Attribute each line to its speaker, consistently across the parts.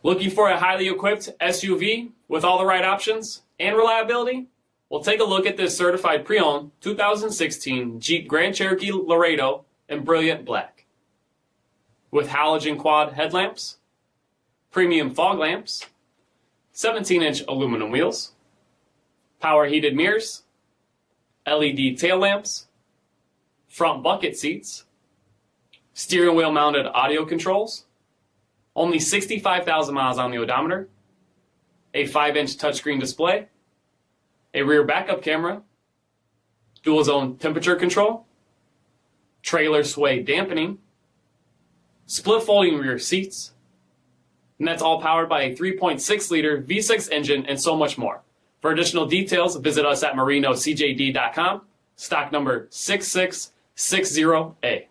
Speaker 1: Looking for a highly equipped SUV with all the right options and reliability? Well, take a look at this certified pre-owned 2016 Jeep Grand Cherokee Laredo in brilliant black. With halogen quad headlamps, premium fog lamps, 17-inch aluminum wheels, power heated mirrors, LED tail lamps, front bucket seats, steering wheel mounted audio controls, only 65,000 miles on the odometer, a 5-inch touchscreen display, a rear backup camera, dual zone temperature control, trailer sway dampening, split folding rear seats, and that's all powered by a 3.6 liter V6 engine and so much more. For additional details, visit us at marinocjd.com, stock number 6660A.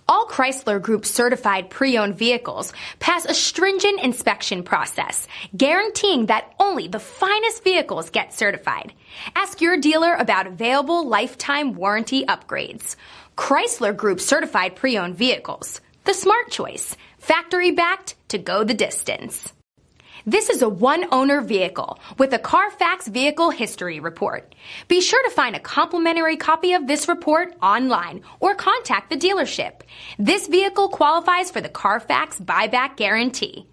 Speaker 2: All Chrysler Group certified pre-owned vehicles pass a stringent inspection process, guaranteeing that only the finest vehicles get certified. Ask your dealer about available lifetime warranty upgrades. Chrysler Group certified pre-owned vehicles, the smart choice, factory backed to go the distance. This is a one-owner vehicle with a CARFAX vehicle history report. Be sure to find a complimentary copy of this report online or contact the dealership. This vehicle qualifies for the CARFAX buyback guarantee.